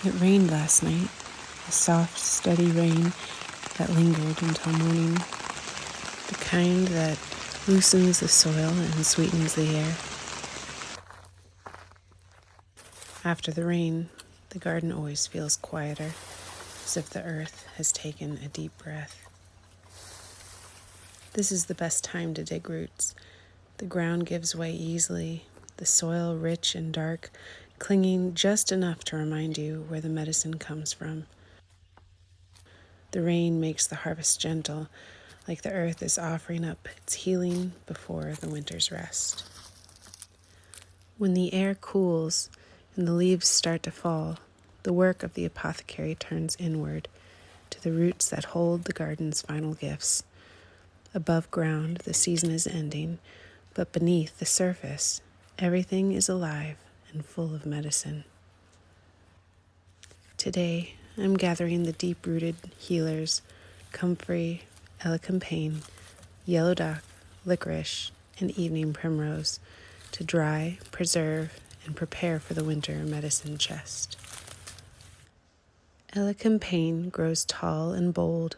It rained last night, a soft, steady rain that lingered until morning, the kind that loosens the soil and sweetens the air. After the rain, the garden always feels quieter, as if the earth has taken a deep breath. This is the best time to dig roots. The ground gives way easily, the soil rich and dark, clinging just enough to remind you where the medicine comes from. The rain makes the harvest gentle, like the earth is offering up its healing before the winter's rest. When the air cools and the leaves start to fall, the work of the apothecary turns inward to the roots that hold the garden's final gifts. Above ground, the season is ending, but beneath the surface, everything is alive and full of medicine. Today, I'm gathering the deep-rooted healers, Comfrey, Elecampane, yellow dock, licorice, and evening primrose, to dry, preserve, and prepare for the winter medicine chest. Elecampane grows tall and bold.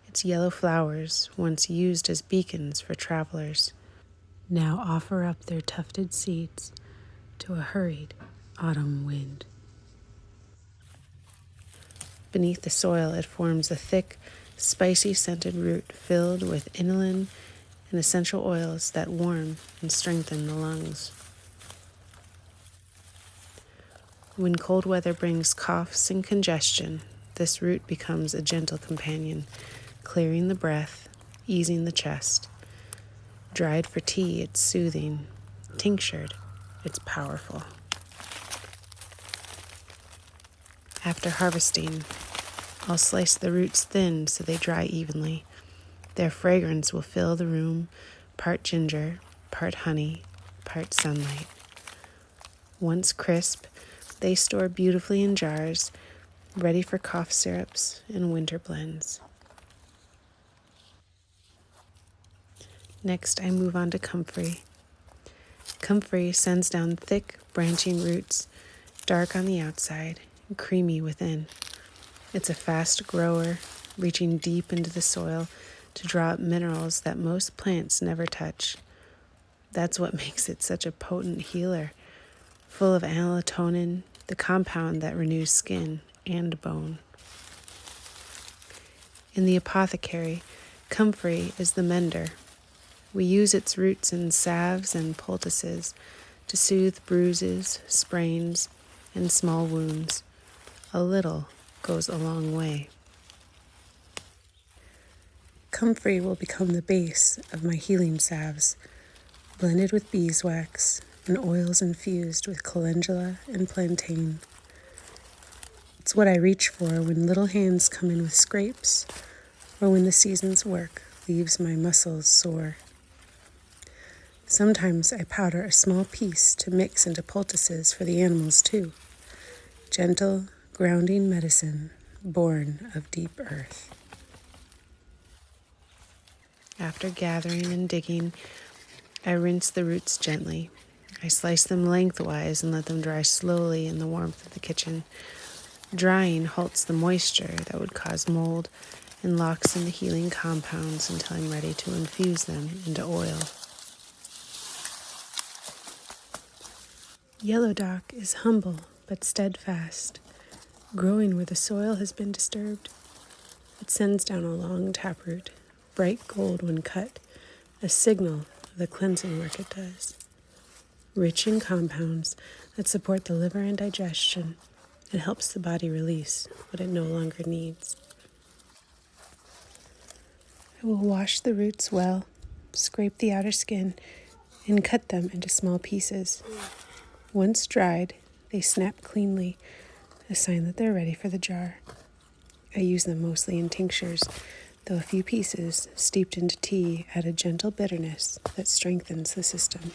Its yellow flowers, once used as beacons for travelers, now offer up their tufted seeds to a hurried autumn wind. Beneath the soil, it forms a thick, spicy-scented root filled with inulin and essential oils that warm and strengthen the lungs. When cold weather brings coughs and congestion, this root becomes a gentle companion, clearing the breath, easing the chest. Dried for tea, it's soothing. Tinctured, it's powerful. After harvesting, I'll slice the roots thin so they dry evenly. Their fragrance will fill the room, part ginger, part honey, part sunlight. Once crisp, they store beautifully in jars, ready for cough syrups and winter blends. Next, I move on to Comfrey. Comfrey sends down thick, branching roots, dark on the outside, creamy within. It's a fast grower, reaching deep into the soil to draw up minerals that most plants never touch. That's what makes it such a potent healer, full of melatonin, the compound that renews skin and bone. In the apothecary, Comfrey is the mender. We use its roots in salves and poultices to soothe bruises, sprains, and small wounds. A little goes a long way. Comfrey will become the base of my healing salves, blended with beeswax and oils infused with calendula and plantain. It's what I reach for when little hands come in with scrapes, or when the season's work leaves my muscles sore. Sometimes I powder a small piece to mix into poultices for the animals too. Gentle, grounding medicine born of deep earth. After gathering and digging, I rinse the roots gently. I slice them lengthwise and let them dry slowly in the warmth of the kitchen. Drying halts the moisture that would cause mold and locks in the healing compounds until I'm ready to infuse them into oil. Yellow dock is humble but steadfast, growing where the soil has been disturbed. It sends down a long taproot, bright gold when cut, a signal of the cleansing work it does. Rich in compounds that support the liver and digestion, it helps the body release what it no longer needs. I will wash the roots well, scrape the outer skin, and cut them into small pieces. Once dried, they snap cleanly, a sign that they're ready for the jar. I use them mostly in tinctures, though a few pieces steeped into tea add a gentle bitterness that strengthens the system.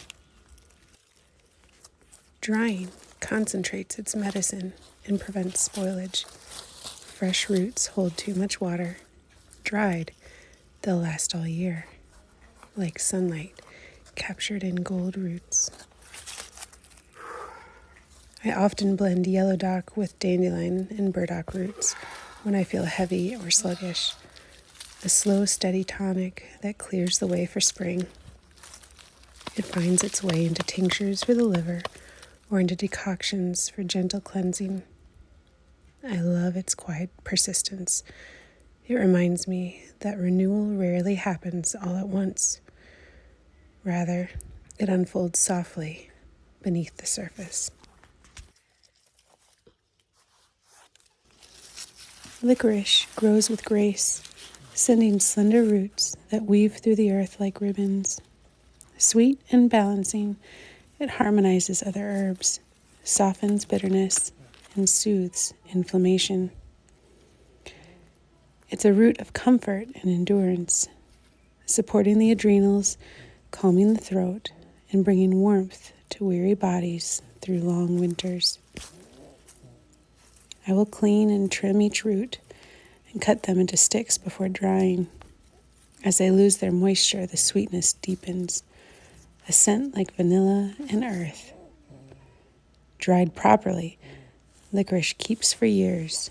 Drying concentrates its medicine and prevents spoilage. Fresh roots hold too much water. Dried, they'll last all year, like sunlight captured in gold roots. I often blend yellow dock with dandelion and burdock roots when I feel heavy or sluggish. A slow, steady tonic that clears the way for spring. It finds its way into tinctures for the liver or into decoctions for gentle cleansing. I love its quiet persistence. It reminds me that renewal rarely happens all at once. Rather, it unfolds softly beneath the surface. Licorice grows with grace, sending slender roots that weave through the earth like ribbons. Sweet and balancing, it harmonizes other herbs, softens bitterness, and soothes inflammation. It's a root of comfort and endurance, supporting the adrenals, calming the throat, and bringing warmth to weary bodies through long winters. I will clean and trim each root and cut them into sticks before drying. As they lose their moisture, the sweetness deepens, a scent like vanilla and earth. Dried properly, licorice keeps for years,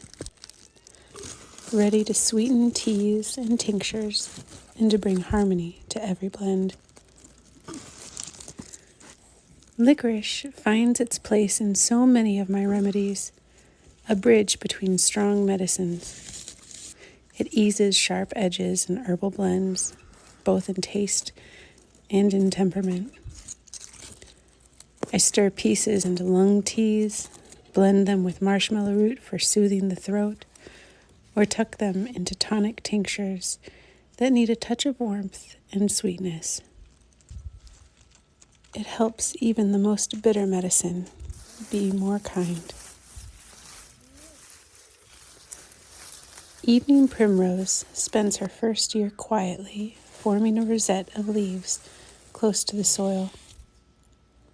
ready to sweeten teas and tinctures and to bring harmony to every blend. Licorice finds its place in so many of my remedies, a bridge between strong medicines. It eases sharp edges in herbal blends, both in taste and in temperament. I stir pieces into lung teas, blend them with marshmallow root for soothing the throat, or tuck them into tonic tinctures that need a touch of warmth and sweetness. It helps even the most bitter medicine be more kind. Evening Primrose spends her first year quietly, forming a rosette of leaves close to the soil.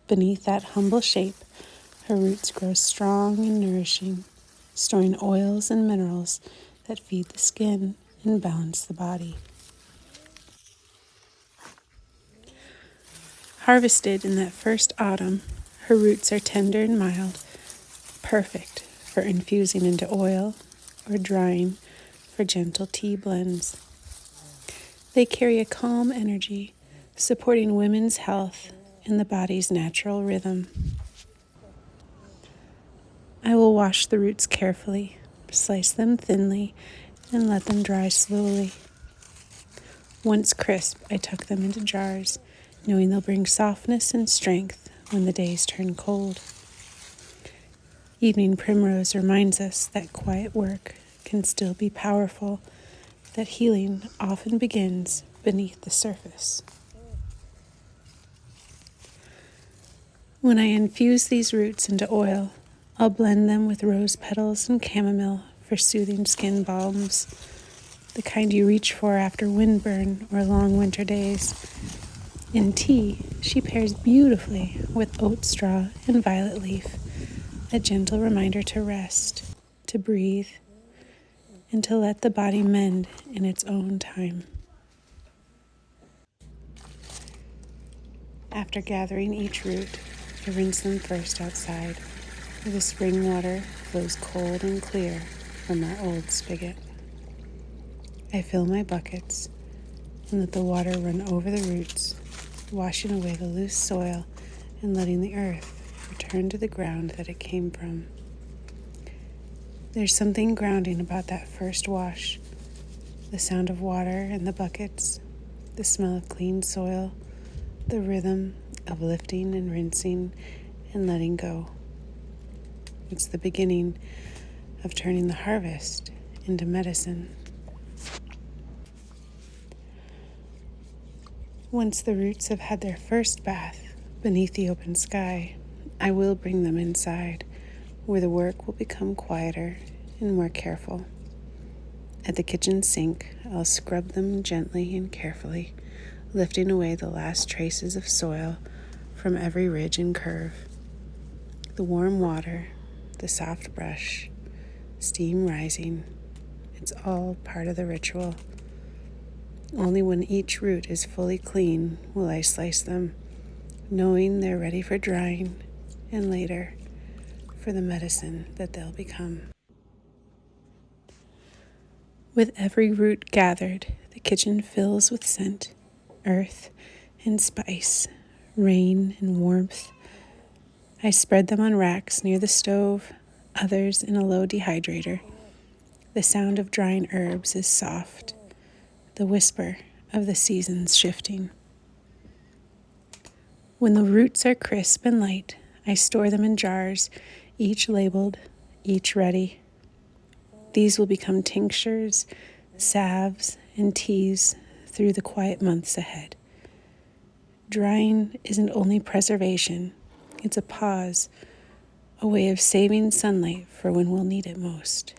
Beneath that humble shape, her roots grow strong and nourishing, storing oils and minerals that feed the skin and balance the body. Harvested in that first autumn, her roots are tender and mild, perfect for infusing into oil or drying for gentle tea blends. They carry a calm energy, supporting women's health and the body's natural rhythm. I will wash the roots carefully, slice them thinly, and let them dry slowly. Once crisp, I tuck them into jars, knowing they'll bring softness and strength when the days turn cold. Evening Primrose reminds us that quiet work can still be powerful, that healing often begins beneath the surface. When I infuse these roots into oil, I'll blend them with rose petals and chamomile for soothing skin balms, the kind you reach for after windburn or long winter days. In tea, she pairs beautifully with oat straw and violet leaf, a gentle reminder to rest, to breathe, and to let the body mend in its own time. After gathering each root, I rinse them first outside, where the spring water flows cold and clear from our old spigot. I fill my buckets and let the water run over the roots, washing away the loose soil and letting the earth return to the ground that it came from. There's something grounding about that first wash, the sound of water in the buckets, the smell of clean soil, the rhythm of lifting and rinsing and letting go. It's the beginning of turning the harvest into medicine. Once the roots have had their first bath beneath the open sky, I will bring them inside, where the work will become quieter and more careful. At the kitchen sink, I'll scrub them gently and carefully, lifting away the last traces of soil from every ridge and curve. The warm water, the soft brush, steam rising, it's all part of the ritual. Only when each root is fully clean will I slice them, knowing they're ready for drying and later for the medicine that they'll become. With every root gathered, the kitchen fills with scent, earth and spice, rain and warmth. I spread them on racks near the stove, others in a low dehydrator. The sound of drying herbs is soft, the whisper of the seasons shifting. When the roots are crisp and light, I store them in jars, each labeled, each ready. These will become tinctures, salves, and teas through the quiet months ahead. Drying isn't only preservation, it's a pause, a way of saving sunlight for when we'll need it most.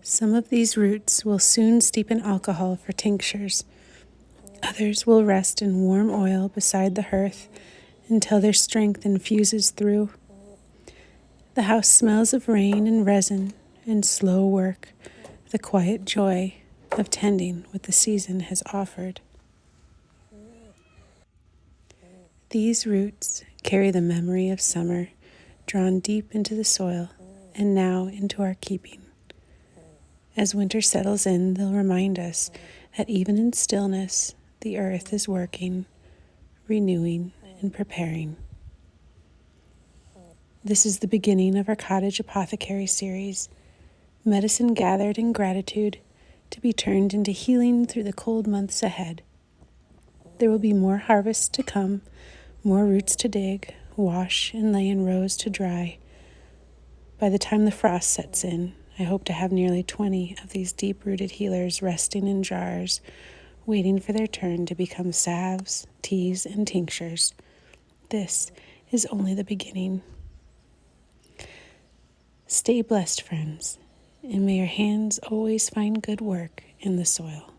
Some of these roots will soon steep in alcohol for tinctures. Others will rest in warm oil beside the hearth until their strength infuses through. The house smells of rain and resin and slow work, the quiet joy of tending what the season has offered. These roots carry the memory of summer, drawn deep into the soil and now into our keeping. As winter settles in, they'll remind us that even in stillness, the earth is working, renewing, and preparing. This is the beginning of our Cottage Apothecary Series, medicine gathered in gratitude to be turned into healing through the cold months ahead. There will be more harvests to come, more roots to dig, wash, and lay in rows to dry. By the time the frost sets in, I hope to have nearly 20 of these deep-rooted healers resting in jars, waiting for their turn to become salves, teas, and tinctures. This is only the beginning. Stay blessed, friends, and may your hands always find good work in the soil.